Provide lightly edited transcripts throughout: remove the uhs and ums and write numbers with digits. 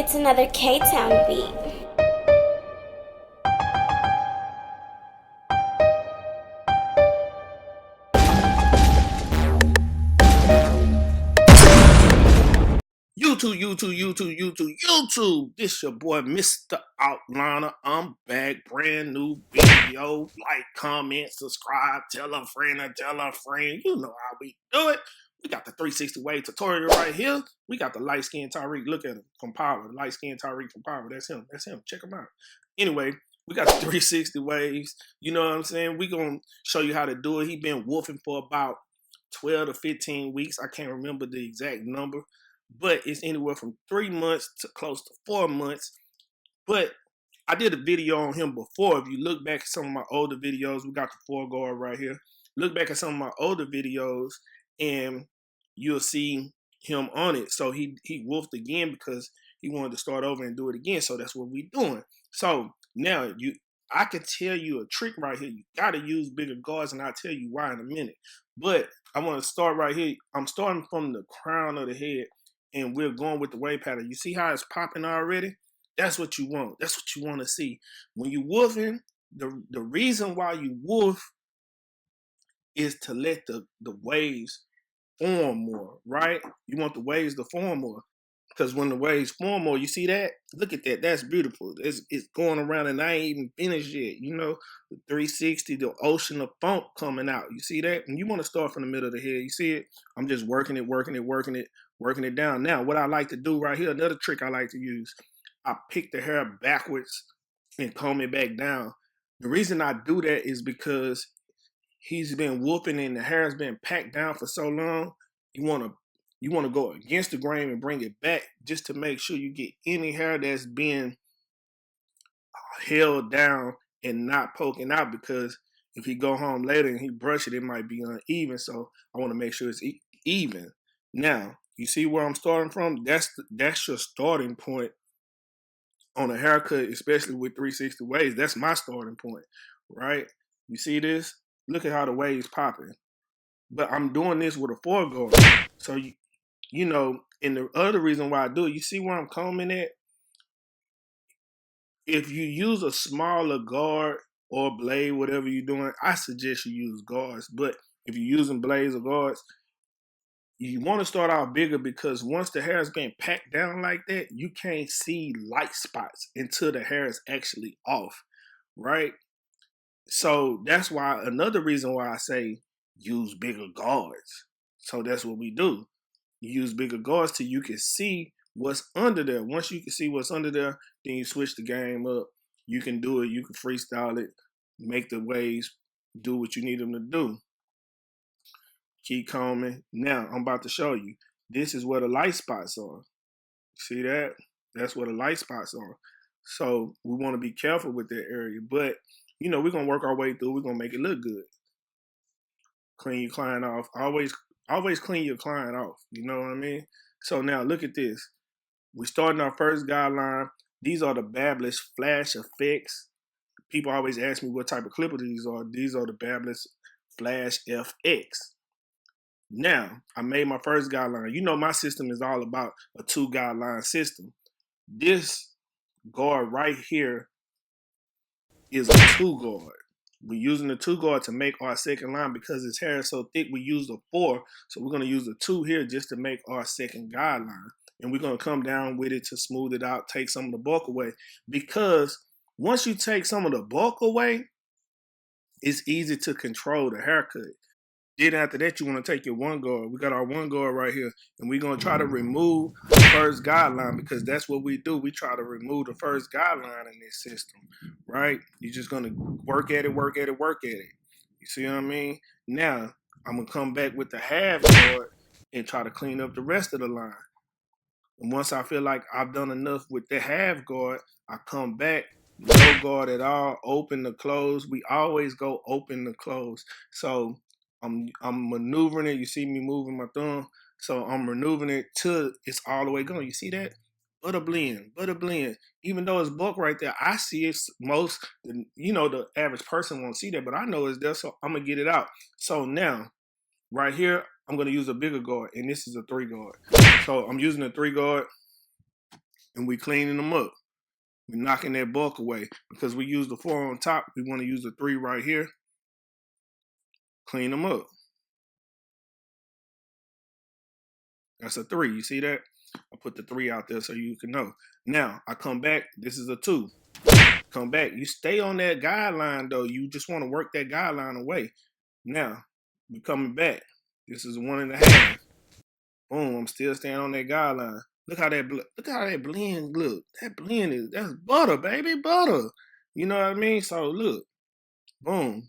It's another K-Town beat. YouTube. This your boy, Mr. Outliner. I'm back, brand new video. Like, comment, subscribe, tell a friend or tell a friend. You know how we do it. We got the 360 wave tutorial right here. We got the light skin Tyreek. Look at him from Power. Light skin Tyreek from Power. That's him. Check him out. Anyway, we got the 360 waves. You know what I'm saying? We gonna show you how to do it. He been wolfing for about 12 to 15 weeks. I can't remember the exact number, but it's anywhere from 3 months to close to 4 months. But I did a video on him before. If you look back at some of my older videos, we got the 4 guard right here. Look back at some of my older videos and you'll see him on it. So he wolfed again because he wanted to start over and do it again. So that's what we're doing. So now I can tell you a trick right here. You got to use bigger guards, and I'll tell you why in a minute. But I want to start right here. I'm starting from the crown of the head, and we're going with the wave pattern. You see how it's popping already? That's what you want. That's what you want to see. When you wolfing, the reason why you wolf is to let the waves form more, right? You want the waves to form more. Because when the waves form more, you see that? Look at that. That's beautiful. It's going around and I ain't even finished yet. You know, the 360, the ocean of funk coming out. You see that? And you want to start from the middle of the head. You see it? I'm just working it down. Now, what I like to do right here, another trick I like to use, I pick the hair backwards and comb it back down. The reason I do that is because he's been whooping and the hair's been packed down for so long. You want to go against the grain and bring it back just to make sure you get any hair that's being held down and not poking out, because if he go home later and he brush it, it might be uneven. So I want to make sure it's even. Now, you see where I'm starting from? That's your starting point on a haircut, especially with 360 waves. That's my starting point, right? You see this? Look at how the waves popping. But I'm doing this with a 4 guard. So you know, and the other reason why I do it, you see where I'm combing at? If you use a smaller guard or blade, whatever you're doing, I suggest you use guards. But if you're using blades or guards, you want to start out bigger, because once the hair is being packed down like that, you can't see light spots until the hair is actually off, right? So that's why, another reason why I say use bigger guards. So that's what we do. You use bigger guards till you can see what's under there. Once you can see what's under there, then you switch the game up. You can do it. You can freestyle it. Make the waves do what you need them to do. Keep combing. Now, I'm about to show you. This is where the light spots are. See that? That's where the light spots are. So we want to be careful with that area. But, you know, we're going to work our way through. We're going to make it look good. Clean your client off. Always clean your client off. You know what I mean? So now look at this. We're starting our first guideline. These are the Babyliss Flash Effects. People always ask me what type of clipper these are. These are the Babyliss Flash FX. Now, I made my first guideline. You know my system is all about a 2-guideline system. This guard right here is a 2-guard. We're using the 2-guard to make our second line because his hair is so thick. We used a 4, so we're going to use the 2 here just to make our second guideline. And we're going to come down with it to smooth it out, take some of the bulk away. Because once you take some of the bulk away, it's easy to control the haircut. Then after that, you want to take your 1 guard. We got our 1 guard right here, and we're going to try to remove the first guideline, because that's what we do. We try to remove the first guideline in this system, right? You're just going to work at it. You see what I mean? Now, I'm going to come back with the half guard and try to clean up the rest of the line. And once I feel like I've done enough with the half guard, I come back, no guard at all, open to close. We always go open to close. So I'm maneuvering it. You see me moving my thumb. So I'm maneuvering it till it's all the way going. You see that? Butter blend. Even though it's bulk right there, I see it most, you know, the average person won't see that, but I know it's there, so I'm going to get it out. So now, right here, I'm going to use a bigger guard, and this is a 3 guard. So I'm using a 3 guard, and we cleaning them up. We're knocking that bulk away. Because we use the 4 on top, we want to use the 3 right here. Clean them up. That's a 3. You see that? I put the 3 out there so you can know. Now, I come back. This is a 2. Come back. You stay on that guideline, though. You just want to work that guideline away. Now, we coming back. This is 1.5. Boom, I'm still staying on that guideline. Look how that blend look. That blend that's butter, baby, butter. You know what I mean? So look, boom.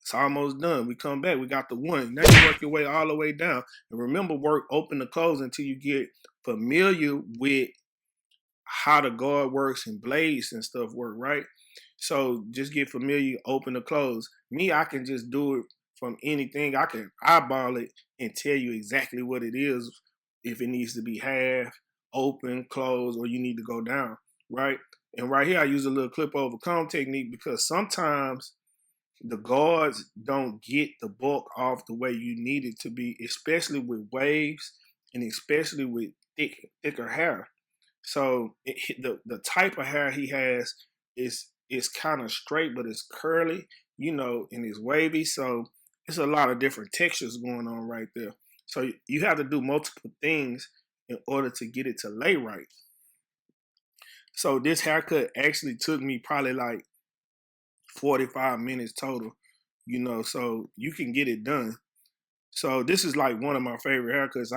It's almost done. We come back. We got the 1. Now you work your way all the way down. And remember, work open to close until you get familiar with how the guard works and blades and stuff work, right? So just get familiar, open to close. Me, I can just do it from anything. I can eyeball it and tell you exactly what it is, if it needs to be half, open, close, or you need to go down, right? And right here, I use a little clip over comb technique because sometimes the guards don't get the bulk off the way you need it to be, especially with waves and especially with thicker hair. So the type of hair he has is kind of straight, but it's curly, you know, and it's wavy. So it's a lot of different textures going on right there. So you have to do multiple things in order to get it to lay right. So this haircut actually took me probably like 45 minutes total, you know, so you can get it done. So this is like one of my favorite haircuts.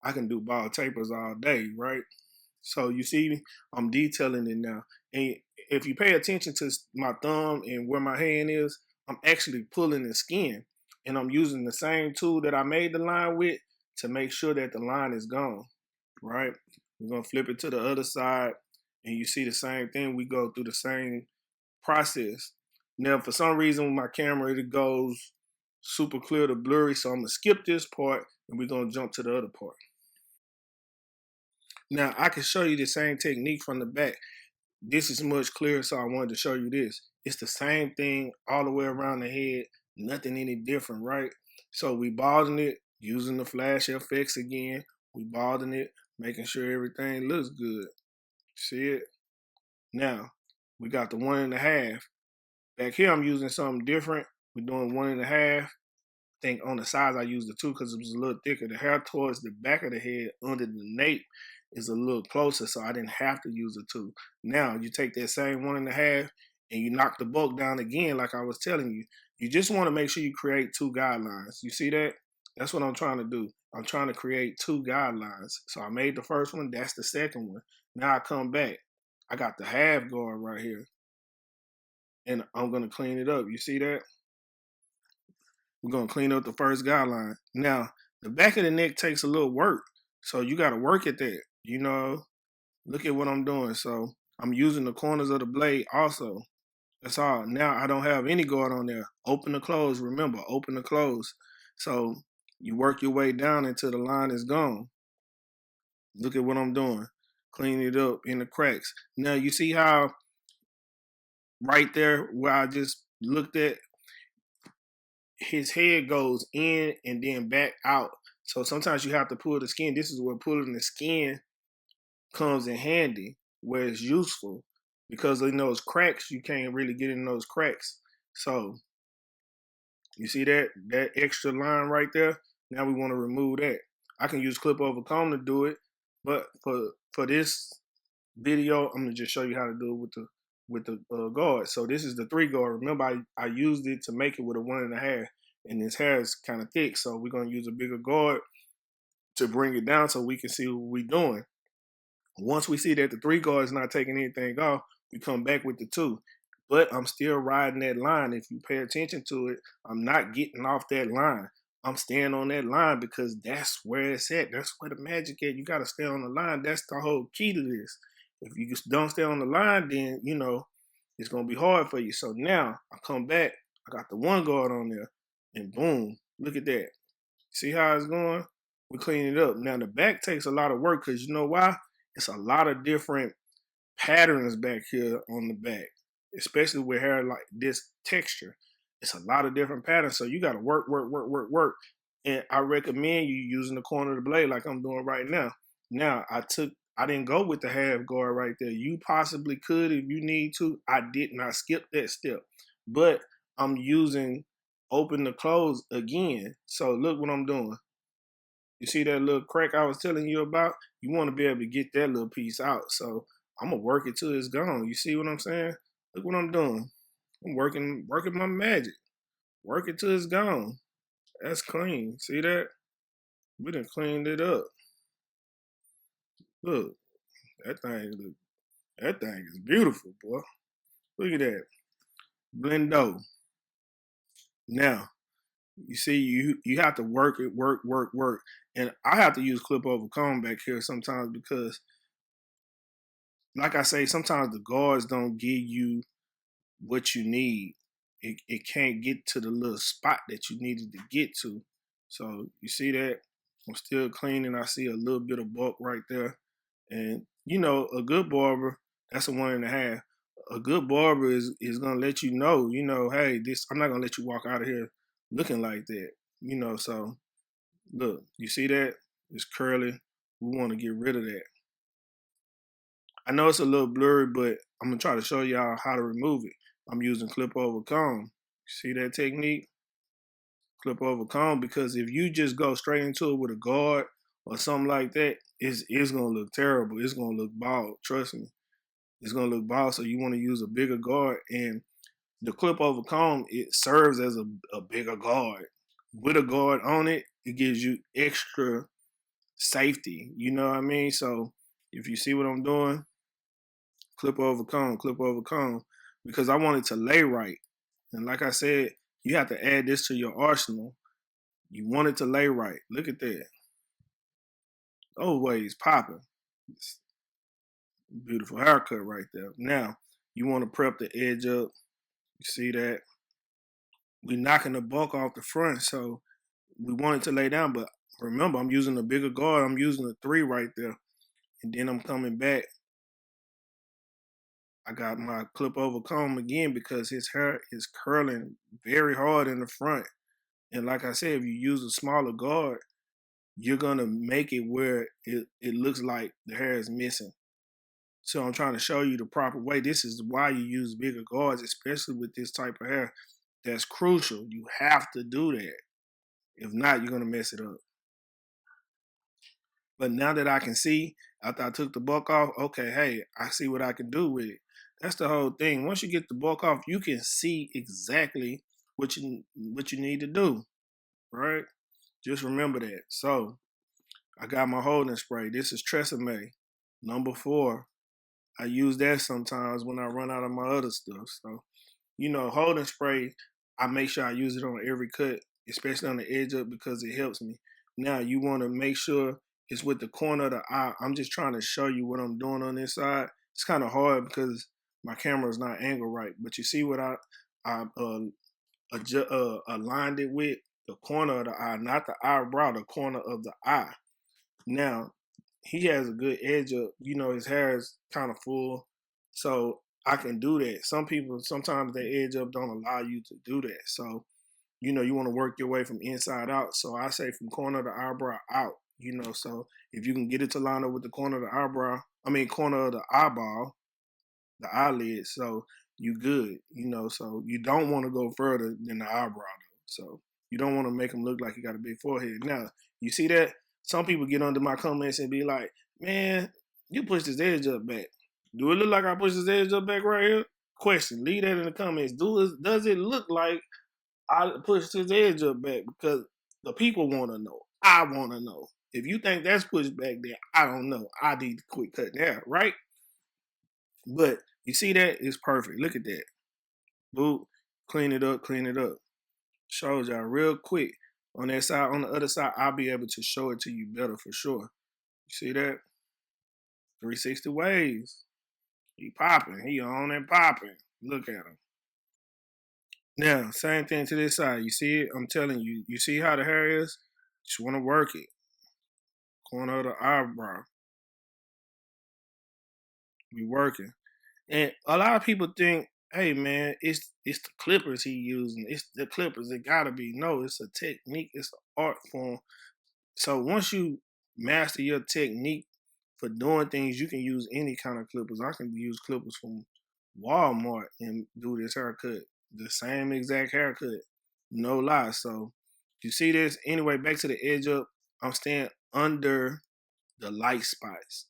I can do bald tapers all day, right? So you see, I'm detailing it now. And if you pay attention to my thumb and where my hand is, I'm actually pulling the skin. And I'm using the same tool that I made the line with to make sure that the line is gone, right? We're going to flip it to the other side. And you see the same thing. We go through the same process. Now, for some reason, with my camera, it goes super clear to blurry. So I'm going to skip this part and we're going to jump to the other part. Now, I can show you the same technique from the back. This is much clearer, so I wanted to show you this. It's the same thing all the way around the head, nothing any different, right? So we balding it, using the flash FX again. We balding it, making sure everything looks good. See it? Now, we got the 1.5. Back here, I'm using something different. We're doing 1.5. I think on the sides I used the 2 because it was a little thicker. The hair towards the back of the head under the nape is a little closer, so I didn't have to use a 2. Now you take that same 1.5 and you knock the bulk down again, like I was telling you. You just want to make sure you create 2 guidelines. You see that? That's what I'm trying to do. I'm trying to create 2 guidelines. So I made the first one. That's the second one. Now I come back. I got the half guard right here, and I'm gonna clean it up. You see that? We're going to clean up the first guideline. Now, the back of the neck takes a little work. So you got to work at that. You know, look at what I'm doing. So I'm using the corners of the blade also. That's all. Now I don't have any guard on there. Open to close. Remember, open to close. So you work your way down until the line is gone. Look at what I'm doing. Clean it up in the cracks. Now you see how right there where I just looked at, his head goes in and then back out. So sometimes you have to pull the skin. This is where pulling the skin comes in handy, where it's useful. Because in those cracks, you can't really get in those cracks. So you see that extra line right there? Now we want to remove that. I can use clip over comb to do it, but for this video, I'm gonna just show you how to do it with the guard. So this is the 3 guard. Remember, I used it to make it with a 1.5, and this hair is kind of thick, so we're gonna use a bigger guard to bring it down so we can see what we're doing. Once we see that the 3 guard is not taking anything off, we come back with the 2. But I'm still riding that line. If you pay attention to it, I'm not getting off that line. I'm staying on that line because that's where it's at. That's where the magic at. You got to stay on the line. That's the whole key to this. If you just don't stay on the line, then, you know, it's going to be hard for you. So now I come back. I got the 1 guard on there. And boom, look at that. See how it's going? We clean it up. Now, the back takes a lot of work because you know why? It's a lot of different patterns back here on the back, especially with hair like this texture. It's a lot of different patterns. So you got to work. And I recommend you using the corner of the blade like I'm doing right now. Now, I didn't go with the half guard right there. You possibly could if you need to. I did not skip that step. But I'm using open to close again. So look what I'm doing. You see that little crack I was telling you about? You want to be able to get that little piece out. So I'm gonna work it till it's gone. You see what I'm saying? Look what I'm doing. I'm working my magic. Work it till it's gone. That's clean. See that? We done cleaned it up. Look, that thing is beautiful, boy. Look at that. Blendo. Now, you see, you have to work it, work. And I have to use clip over comb back here sometimes because, like I say, sometimes the guards don't give you what you need. It can't get to the little spot that you needed to get to. So you see that? I'm still cleaning. I see a little bit of bulk right there. And you know, a good barber, that's a 1.5. A good barber is gonna let you know, hey, this I'm not gonna let you walk out of here looking like that. So look, you see that? It's curly. We want to get rid of that. I know it's a little blurry, but I'm gonna try to show y'all how to remove it. I'm using clip over comb. See that technique? Clip over comb, because if you just go straight into it with a guard or something like that, it's gonna look terrible. It's gonna look bald. Trust me, it's gonna look bald. So you want to use a bigger guard, and the clip over comb, it serves as a bigger guard. With a guard on it, it gives you extra safety. You know what I mean? So if you see what I'm doing, clip over comb, because I want it to lay right. And like I said, you have to add this to your arsenal. You want it to lay right. Look at that. Always popping. Beautiful haircut right there. Now, you want to prep the edge up. You see that? We're knocking the bulk off the front, so we want it to lay down. But remember, I'm using a bigger guard. I'm using a 3 right there. And then I'm coming back. I got my clip over comb again because his hair is curling very hard in the front. And like I said, if you use a smaller guard, you're going to make it where it looks like the hair is missing. So I'm trying to show you the proper way. This is why you use bigger guards, especially with this type of hair. That's crucial. You have to do that. If not, you're going to mess it up. But now that I can see, after I took the bulk off, okay, hey, I see what I can do with it. That's the whole thing. Once you get the bulk off, you can see exactly what you need to do, right? Just remember that. So I got my holding spray. This is Tresemme, number 4. I use that sometimes when I run out of my other stuff. So, holding spray, I make sure I use it on every cut, especially on the edge up, because it helps me. Now, you want to make sure it's with the corner of the eye. I'm just trying to show you what I'm doing on this side. It's kind of hard because my camera is not angled right. But you see what I aligned it with? The corner of the eye, not the eyebrow, the corner of the eye. Now, he has a good edge up. His hair is kind of full, so I can do that. Some people, sometimes their edge up don't allow you to do that. So, you want to work your way from inside out. So I say from corner of the eyebrow out, so if you can get it to line up with the corner of the eyebrow, corner of the eyeball, the eyelid, so you good, so you don't want to go further than the eyebrow though. So you don't want to make them look like you got a big forehead. Now, you see that? Some people get under my comments and be like, man, you pushed his edge up back. Do it look like I pushed his edge up back right here? Question, leave that in the comments. Does it look like I pushed his edge up back? Because the people want to know. I want to know. If you think that's pushed back there, I don't know. I need to quit cutting there, right? But you see that? It's perfect. Look at that. Boop. Clean it up. Shows y'all real quick. On that side, on the other side, I'll be able to show it to you better for sure. You see that? 360 waves. He popping. He on and popping. Look at him. Now, same thing to this side. You see it? I'm telling you. You see how the hair is? Just want to work it. Corner of the eyebrow. We working. And a lot of people think, hey man, it's the clippers he using. It's the clippers. It gotta be. No, it's a technique. It's an art form. So once you master your technique, for doing things, you can use any kind of clippers. I can use clippers from Walmart and do this haircut. The same exact haircut. No lie. So you see this? Anyway, back to the edge up. I'm staying under the light spots.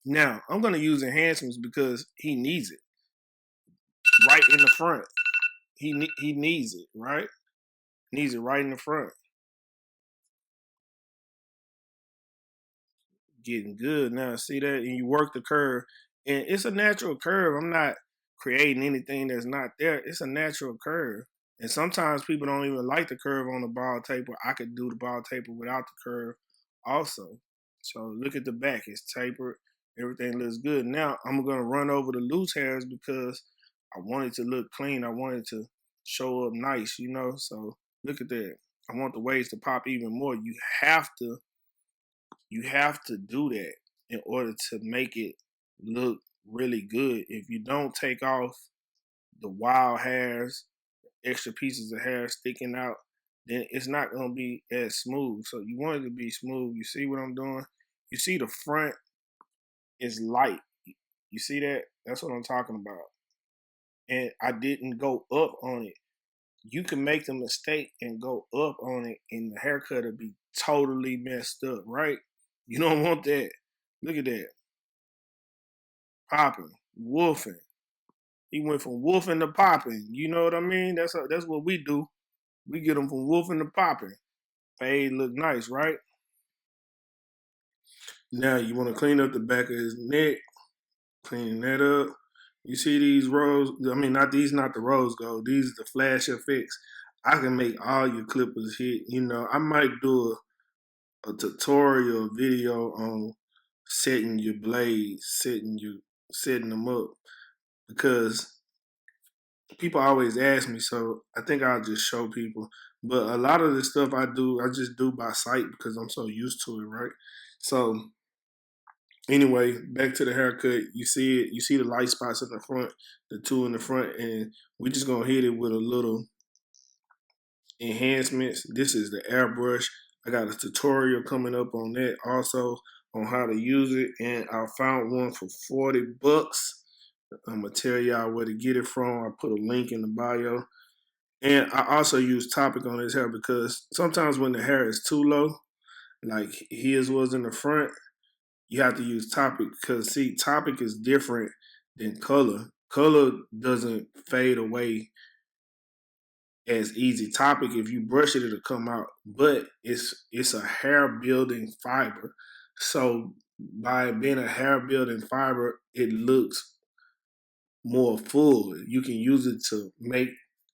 Now, I'm going to use enhancements because he needs it right in the front. He needs it, right? Needs it right in the front. Getting good now. See that? And you work the curve. And it's a natural curve. I'm not creating anything that's not there. It's a natural curve. And sometimes people don't even like the curve on the ball taper. I could do the ball taper without the curve also. So look at the back. It's tapered. Everything looks good. Now I'm going to run over the loose hairs because I want it to look clean. I want it to show up nice, you know. So look at that. I want the waves to pop even more. You have to do that in order to make it look really good. If you don't take off the wild hairs, extra pieces of hair sticking out, then it's not going to be as smooth. So you want it to be smooth. You see what I'm doing? You see the front is light. You see that? That's what I'm talking about. And I didn't go up on it. You can make the mistake and go up on it, and the haircut will be totally messed up, right? You don't want that. Look at that. Popping, wolfing. He went from wolfing to popping. You know what I mean? That's what we do. We get him from wolfing to popping. Fade look nice, right? Now you want to clean up the back of his neck. Cleaning that up. You see these rose, I mean, not the rose gold. These are the flash effects. I can make all your clippers hit. You know, I might do a tutorial video on setting your blades, setting them up, because people always ask me, so I think I'll just show people. But a lot of the stuff I just do by sight because I'm so used to it, right? So anyway, back to the haircut. You see it. You see the light spots in the front, the two in the front, and we're just gonna hit it with a little enhancements. This is the airbrush. I got a tutorial coming up on that also on how to use it, and I found one for $40. I'm gonna tell y'all where to get it from. I put a link in the bio. And I also use Topic on his hair because sometimes when the hair is too low, like his was in the front, you have to use Topic because, see, Topic is different than color. Color doesn't fade away as easy. Topic, if you brush it, it'll come out, but it's a hair building fiber. So by being a hair building fiber, it looks more full. You can use it to make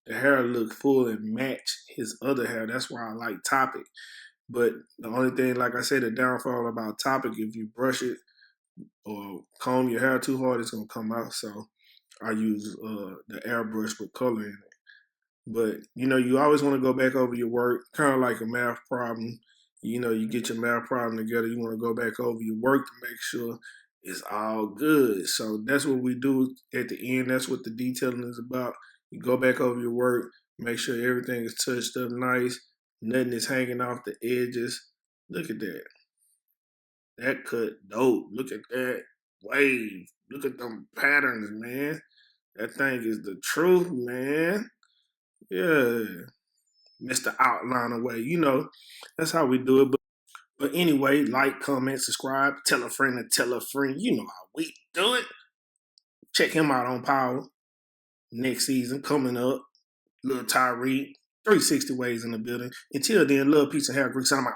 the hair look full and match his other hair. That's why I like Topic. But the only thing, like I said, the downfall about Topic, if you brush it or comb your hair too hard, it's gonna come out. So I use the airbrush with color in it. But you know, you always want to go back over your work, kind of like a math problem. You know, you get your math problem together, you want to go back over your work to make sure it's all good. So that's what we do at the end. That's what the detailing is about. You go back over your work, make sure everything is touched up nice, nothing is hanging off the edges. Look at that. That cut dope. Look at that wave. Look at them patterns, man. That thing is the truth, man. Yeah. Mr. Outline away. You know, that's how we do it. But anyway, like, comment, subscribe, tell a friend to tell a friend. You know how we do it. Check him out on Power next season coming up. Little Tyree, 360 Ways in the building. Until then, love, peace, and hair grease. I'm out.